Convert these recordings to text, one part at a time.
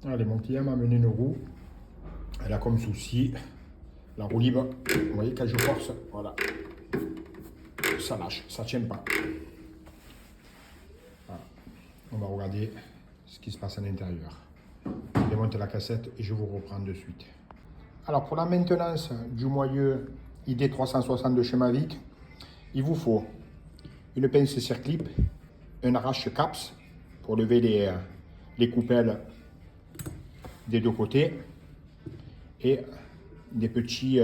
Allez, mon client m'a amené une roue. Elle a comme souci la roue libre. Vous voyez, quand je force, voilà, ça lâche, ça ne tient pas. Voilà. On va regarder ce qui se passe à l'intérieur. Je démonte la cassette et je vous reprends de suite. Alors, pour la maintenance du moyeu ID360 de chez Mavic, il vous faut une pince circlip, un arrache caps pour lever les coupelles des deux côtés et des petits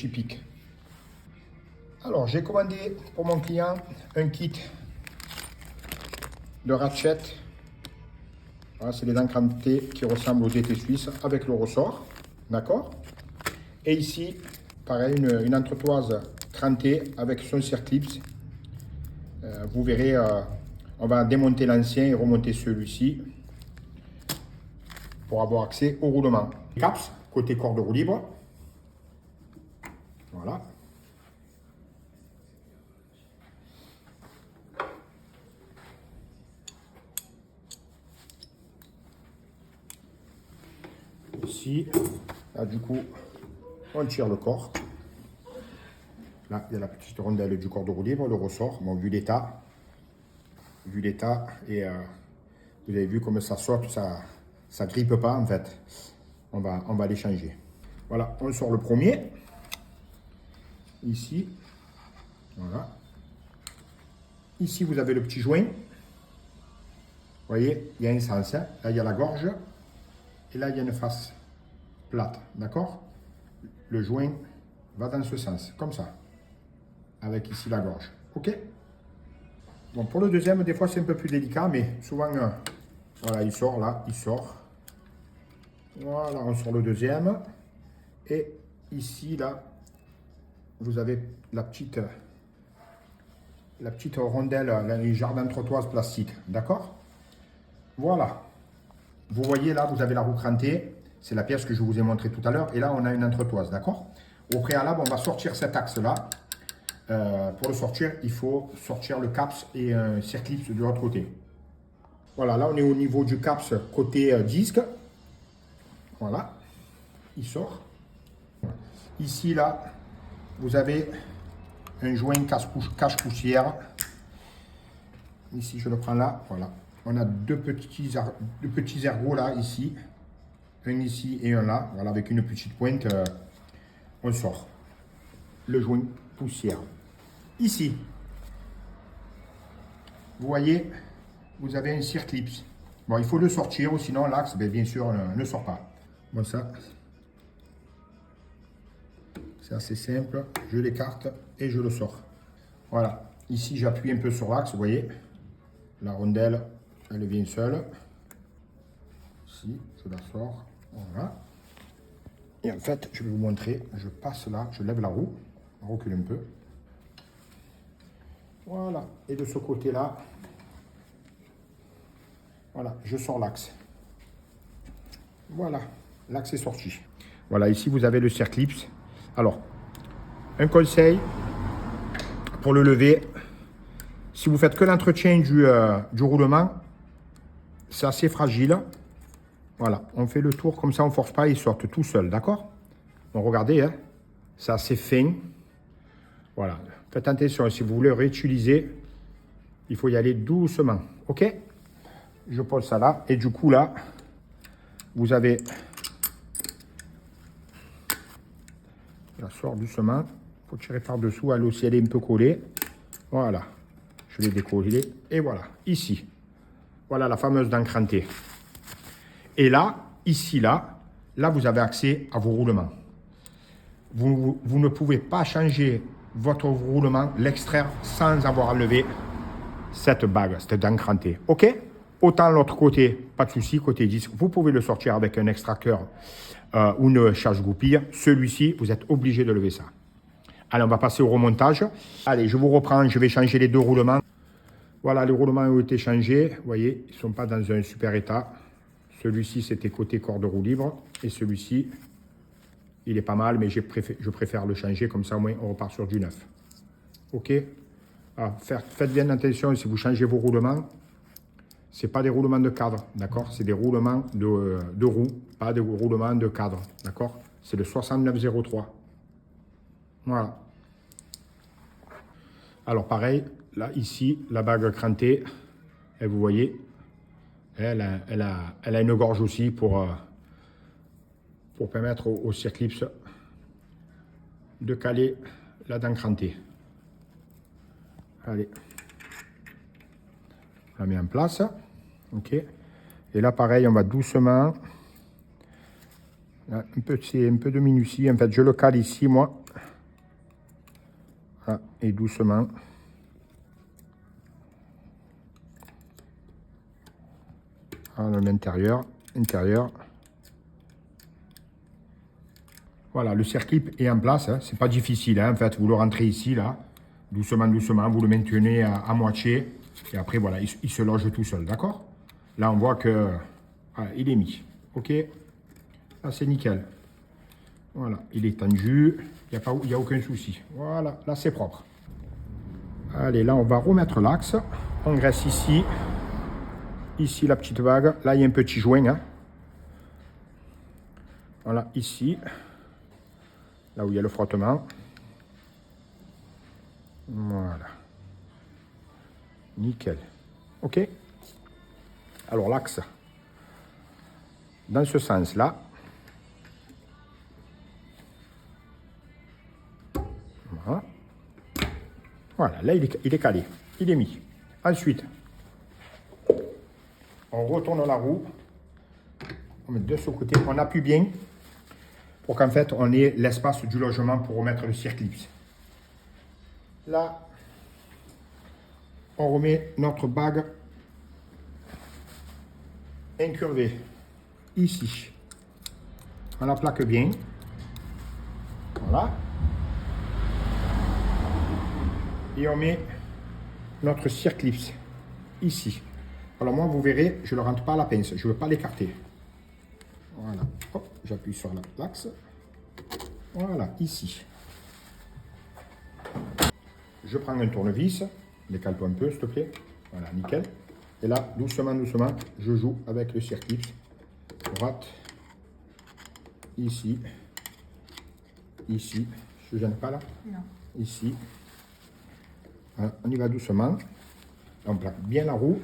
pics. Alors, j'ai commandé pour mon client un kit de ratchet. Voilà, c'est les dents crantées qui ressemblent aux DT suisses avec le ressort. D'accord? Et ici, pareil, une entretoise crantée avec son circlips. Vous verrez, on va démonter l'ancien et remonter celui-ci pour avoir accès au roulement. Caps, côté corde roue libre. Voilà. Ici, là du coup, on tire le corps. Là, il y a la petite rondelle du corps de roue libre, le ressort. Bon, vu l'état, et vous avez vu comme ça saute, ça grippe pas en fait. On va les changer. Voilà, on sort le premier. Ici, voilà. Ici, vous avez le petit joint. Vous voyez, il y a un sens. Hein. Là, il y a la gorge. Et là, il y a une face plate. D'accord? Le joint va dans ce sens, comme ça. Avec ici la gorge. OK? Bon, pour le deuxième, des fois, c'est un peu plus délicat, mais souvent, voilà, il sort là, il sort. Voilà, on sort le deuxième. Et ici, là, vous avez la petite rondelle, les jardins trottoises plastique. D'accord? Voilà. Vous voyez là, vous avez la roue crantée. C'est la pièce que je vous ai montrée tout à l'heure. Et là, on a une entretoise. D'accord? Au préalable, on va sortir cet axe-là. Pour le sortir, il faut sortir le caps et un circlips de l'autre côté. Voilà, là, on est au niveau du caps côté disque. Voilà. Il sort. Ici, là, vous avez un joint cache-poussière. Ici, je le prends là. Voilà. On a deux petits ergots là, ici. Un ici et un là. Voilà, avec une petite pointe, on sort le joint poussière. Ici, vous voyez, vous avez un circlips. Bon, il faut le sortir, ou sinon l'axe, bien sûr, ne sort pas. Bon, ça, c'est assez simple. Je l'écarte et je le sors. Voilà. Ici, j'appuie un peu sur l'axe, vous voyez. La rondelle, elle vient seule. Ici, je la sors. Voilà. Et en fait, je vais vous montrer. Je passe là, je lève la roue. On recule un peu. Voilà. Et de ce côté-là, voilà, je sors l'axe. Voilà, l'axe est sorti. Voilà, ici, vous avez le circlips. Alors, un conseil pour le lever. Si vous faites que l'entretien du roulement, c'est assez fragile. Voilà, on fait le tour comme ça, on ne force pas, il sort tout seul, d'accord? Donc regardez, hein, c'est assez fin. Voilà, faites attention, si vous voulez réutiliser, il faut y aller doucement, ok? Je pose ça là, et du coup là, vous avez... Je la sors doucement, il faut tirer par-dessous, elle aussi elle est un peu collée. Voilà, je l'ai décollée, et voilà, ici. Voilà la fameuse dent crantée. Et là, ici, là, vous avez accès à vos roulements. Vous ne pouvez pas changer votre roulement, l'extraire sans avoir enlevé cette bague, cette dent crantée. OK? Autant l'autre côté, pas de souci, côté disque, vous pouvez le sortir avec un extracteur ou une charge-goupille. Celui-ci, vous êtes obligé de lever ça. Allez, on va passer au remontage. Allez, je vous reprends, je vais changer les deux roulements. Voilà, les roulements ont été changés. Vous voyez, ils ne sont pas dans un super état. Celui-ci, c'était côté corde roue libre. Et celui-ci, il est pas mal, mais je préfère le changer. Comme ça, au moins, on repart sur du neuf. OK? Alors, faites bien attention si vous changez vos roulements. C'est pas des roulements de cadre, d'accord? C'est des roulements de roues, pas des roulements de cadre, d'accord? C'est le 6903. Voilà. Alors pareil, là, ici, la bague crantée, et vous voyez, elle a une gorge aussi pour permettre au circlips de caler la dent crantée. Allez. On la met en place. Ok. Et là, pareil, on va doucement. Là, c'est un peu de minutie. En fait, je le cale ici, moi. Voilà, et doucement. Voilà, l'intérieur. Intérieur. Voilà, le circlip est en place. Hein. C'est pas difficile. Hein. En fait, vous le rentrez ici, là. Doucement, doucement. Vous le maintenez à moitié. Et après, voilà, il se loge tout seul. D'accord? Là, on voit que voilà, il est mis. OK? Là, c'est nickel. Voilà, il est tendu. Il n'y a aucun souci. Voilà, là, c'est propre. Allez, là, on va remettre l'axe. On graisse ici. Ici, la petite vague. Là, il y a un petit joint. Hein. Voilà, ici. Là où il y a le frottement. Voilà. Nickel. OK? Alors, l'axe. Dans ce sens-là. Voilà. Voilà, là, il est calé. Il est mis. Ensuite, on retourne la roue. On met de ce côté. On appuie bien pour qu'en fait, on ait l'espace du logement pour remettre le circlips. Là, on remet notre bague incurvée ici. On la plaque bien. Voilà. Et on met notre circlips ici. Alors moi, vous verrez, je ne le rentre pas à la pince. Je ne veux pas l'écarter. Voilà. Hop, j'appuie sur l'axe. Voilà, ici. Je prends un tournevis. Décale-toi un peu, s'il te plaît. Voilà, nickel. Et là, doucement, doucement, je joue avec le circlips. Droite. Ici. Ici. Je ne gêne pas là? Non. Ici. Voilà, on y va doucement. On plaque bien la roue.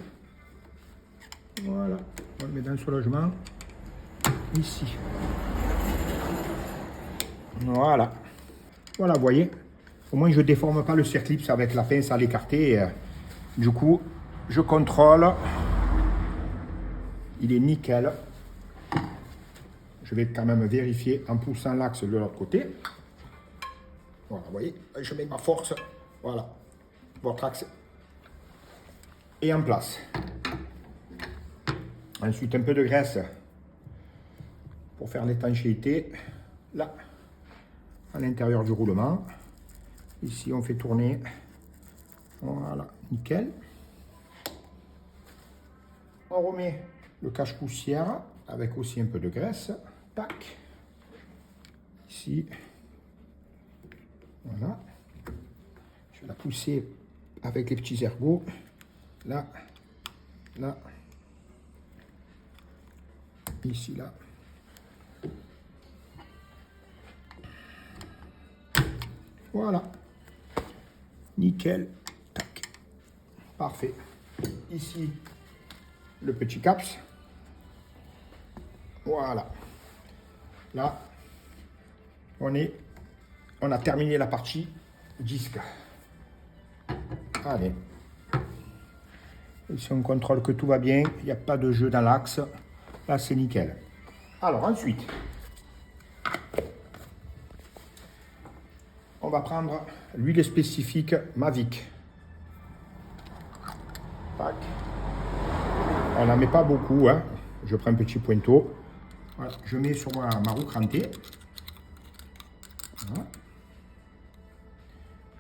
Voilà. On le met dans ce logement. Ici. Voilà. Voilà, vous voyez. Au moins, je ne déforme pas le circlips avec la pince à l'écarter. Du coup, je contrôle. Il est nickel. Je vais quand même vérifier en poussant l'axe de l'autre côté. Voilà, vous voyez, je mets ma force. Voilà. Votre axe est en place. Ensuite, un peu de graisse pour faire l'étanchéité. Là, à l'intérieur du roulement. Ici, on fait tourner. Voilà, nickel. On remet le cache-poussière avec aussi un peu de graisse. Tac. Ici. Voilà. Je vais la pousser avec les petits ergots. Là. Là. Ici, là. Voilà. Nickel. Tac. Parfait. Ici, le petit caps. Voilà. Là, on a terminé la partie disque. Allez. Ici, on contrôle que tout va bien. Il n'y a pas de jeu dans l'axe. Là, c'est nickel. Alors, ensuite, on va prendre l'huile spécifique Mavic. Tac. On n'en met pas beaucoup. Hein. Je prends un petit pointeau. Voilà. Je mets sur ma roue crantée. Voilà.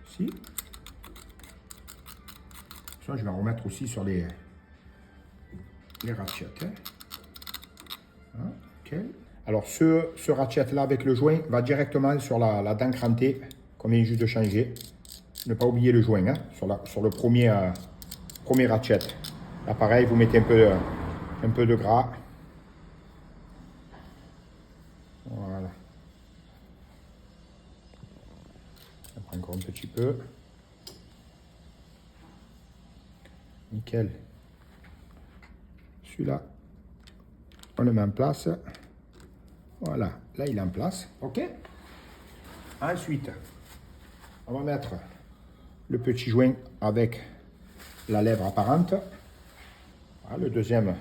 Ici. Ça, je vais en remettre aussi sur les ratchets. Hein. Voilà. Okay. Alors, ce ratchet-là avec le joint va directement sur la dent crantée qu'on vient juste de changer. Ne pas oublier le joint hein, sur le premier ratchet. Là, pareil, vous mettez un peu de gras. Voilà. On prend encore un petit peu. Nickel. Celui-là, on le met en place. Voilà, là il est en place. OK. Ensuite, on va mettre le petit joint avec la lèvre apparente. Voilà, le deuxième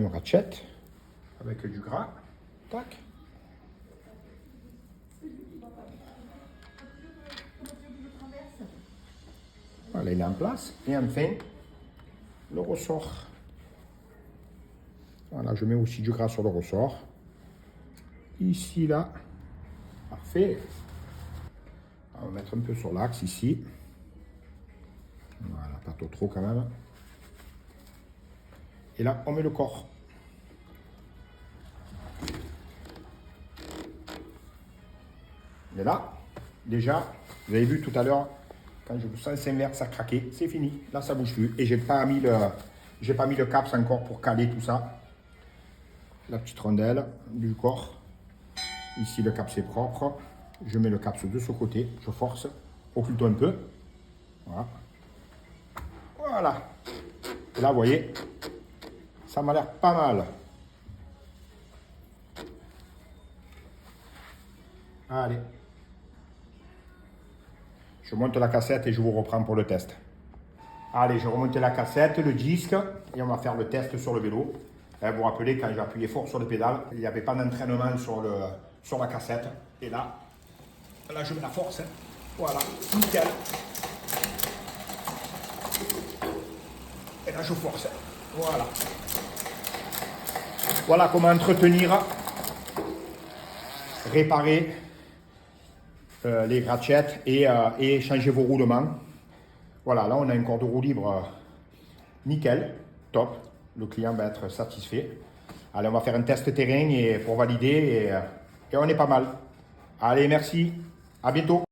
ratchet avec du gras. Tac. Voilà, il est en place. Et enfin, le ressort. Voilà, je mets aussi du gras sur le ressort. Ici, là. Parfait. On va mettre un peu sur l'axe ici. Voilà, pas trop quand même. Et là, on met le corps. Et là, déjà, vous avez vu tout à l'heure, quand je vous sens s'inverse, ça craquait, c'est fini. Là, ça bouge plus. Et j'ai pas mis le caps encore pour caler tout ça. La petite rondelle du corps. Ici, le caps est propre. Je mets le caps de ce côté. Je force. Occulte un peu. Voilà. Voilà. Et là, vous voyez, ça m'a l'air pas mal. Allez. Je monte la cassette et je vous reprends pour le test. Allez, je remonte la cassette, le disque, et on va faire le test sur le vélo. Vous vous rappelez, quand j'ai appuyé fort sur le pédale, il n'y avait pas d'entraînement sur la cassette. Et là, je mets la force. Voilà, nickel. Et là, je force. Voilà. Voilà comment entretenir, réparer les ratchets et changer vos roulements. Voilà, là, on a un corps de roue libre nickel, top. Le client va être satisfait. Allez, on va faire un test terrain pour valider et on est pas mal. Allez, merci. À bientôt.